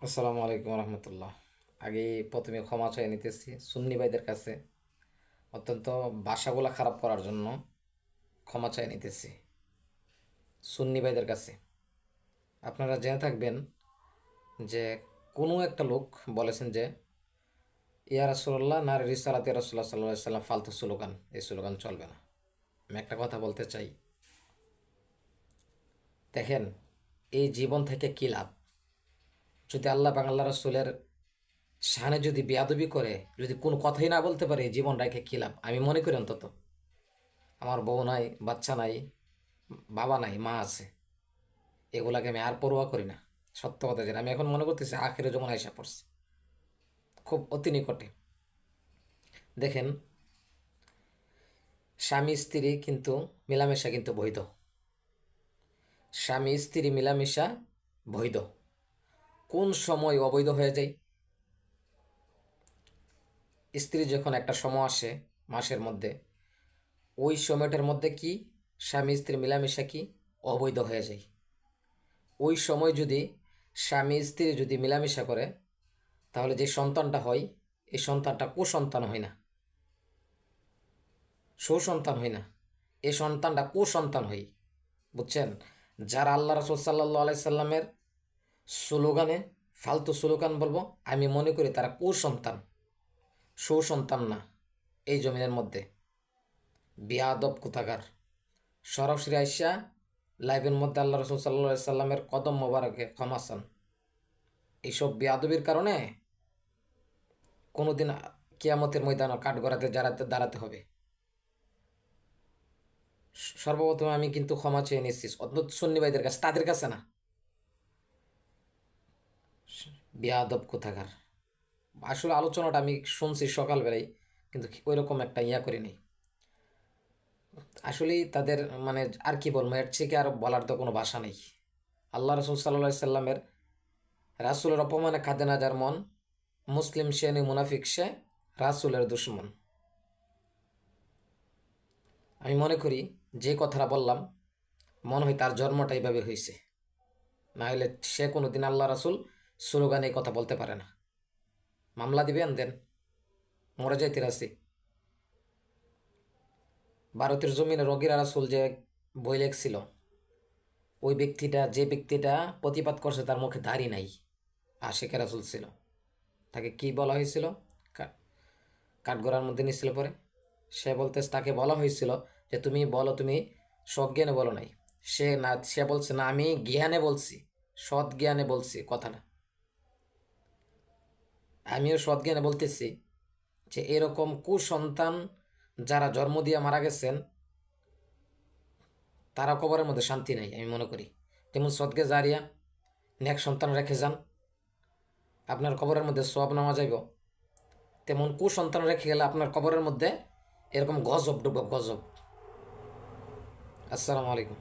আসসালামু আলাইকুম রহমতুল্লাহ। আগে প্রথমে ক্ষমা চাই নিতেছি সুন্নি ভাইদের কাছে, অত্যন্ত ভাষাগুলা খারাপ করার জন্য ক্ষমা চাই নিতেছি সুন্নি ভাইদের কাছে। আপনারা জেনে থাকবেন যে কোনো একটা লোক বলেছেন যে ইয়া রাসূলুল্লাহ নারী রিসালাত ইয়া রাসূলুল্লাহ সাল্লাল্লাহু আলাইহি সাল্লাম ফালতু স্লোগান, এই স্লোগান চলবে না। আমি একটা কথা বলতে চাই, দেখেন এই জীবন থেকে কী লাভ যদি আল্লাহ বাংলা রাসূলের শানে যদি বেয়াদবি করে, যদি কোনো কথাই না বলতে পারে, এই জীবন রেখে কী লাভ? আমি মনে করি অন্তত আমার বউ নাই, বাচ্চা নাই, বাবা নাই, মা আছে, এগুলাকে আমি আর পরোয়া করি না। সত্য কথা যেটা আমি এখন মনে করতেছি, আখেরে যেমন আইসা পড়ছে খুব অতি নিকটে। দেখেন, স্বামী স্ত্রী কিন্তু মেলামেশা কিন্তু বৈধ। স্বামী স্ত্রী মেলামেশা বৈধ। কোন সময় অবৈধ হয়ে যায়? স্ত্রী যখন একটা সময় আসে মাসের মধ্যে, ওই সময়টার মধ্যে কি স্বামী স্ত্রী মেলামেশা কি অবৈধ হয়ে যায়। ওই সময় যদি স্বামী স্ত্রী যদি মেলামেশা করে, তাহলে যে সন্তানটা হয়, এই সন্তানটা কুসন্তান হয় না, সুসন্তান হয় না, এই সন্তানটা কুসন্তান হয়। বুঝছেন? যারা আল্লাহ রাসূল সাল্লাল্লাহু আলাইহি সাল্লামের স্লোগানে ফালতু স্লোগান বলবো, আমি মনে করি তারা কুসন্তান, সুসন্তান না। এই জমিনের মধ্যে বিয়াদব কোথাকার সরাসরি আইসা লাইভের মধ্যে আল্লাহ রসুল সাল্লাহ সাল্লামের কদম মোবারকে ক্ষমা চান। এইসব বিয়াদবির কারণে কোনোদিন কিয়ামতের ময়দানে কাঠগড়াতে দাঁড়াতে হবে। সর্বপ্রথম আমি কিন্তু ক্ষমা চেয়ে নিচ্ছি অন্তত সুন্নি ভাইদের কাছে, তাদের কাছে না। বিয়াদব কোথাকার। আসলে আলোচনাটা আমি শুনছি সকালবেলায়, কিন্তু ওইরকম একটা ইয়া করিনি। আসলেই তাদের মানে আর কি বলবো, এর থেকে আর বলার তো কোনো ভাষা নেই। আল্লাহ রসুল সাল্লাহ সাল্লামের রাসুলের অপমানে কাঁদে না যার মন, মুসলিম সে নি মুনাফিক সে রাসুলের দুশ্মন। আমি মনে করি যে কথাটা বললাম, মনে হয় তার জন্মটা এইভাবে হয়েছে, না হলে সে কোনো দিন আল্লাহ রাসুল স্লোগানে এই কথা বলতে পারে না। মামলা দিবেন দেন, মরে যাইতে রাসি। ভারতের জমিনে রগিরা রাসুল যে বই লেখছিল, ওই ব্যক্তিটা, যে ব্যক্তিটা প্রতিবাদ করছে তার মুখে দাড়ি নাই, আশিকে রাসুল ছিল। তাকে কি বলা হয়েছিল? কাঠগড়ার মধ্যে নিছিল পরে। সে বলতেছে, তাকে বলা হয়েছিল যে তুমি বলো, তুমি সজ্ঞানে বলো নাই। সে বলছে না, আমি জ্ঞানে বলছি, সৎ জ্ঞানে বলছি কথাটা। আমিও সৎ জ্ঞানে বলতেছি যে এরকম কুসন্তান যারা জন্ম দিয়ে মারা গেছেন, তারা কবরের মধ্যে শান্তি নাই আমি মনে করি। যেমন সদকে জারিয়া, নেক সন্তান রেখে যান, আপনার কবরের মধ্যে সব নামা যাইব, তেমন কুসন্তান রেখে গেলে আপনার কবরের মধ্যে এরকম গজব ডুবব, গজব। আসসালামু আলাইকুম।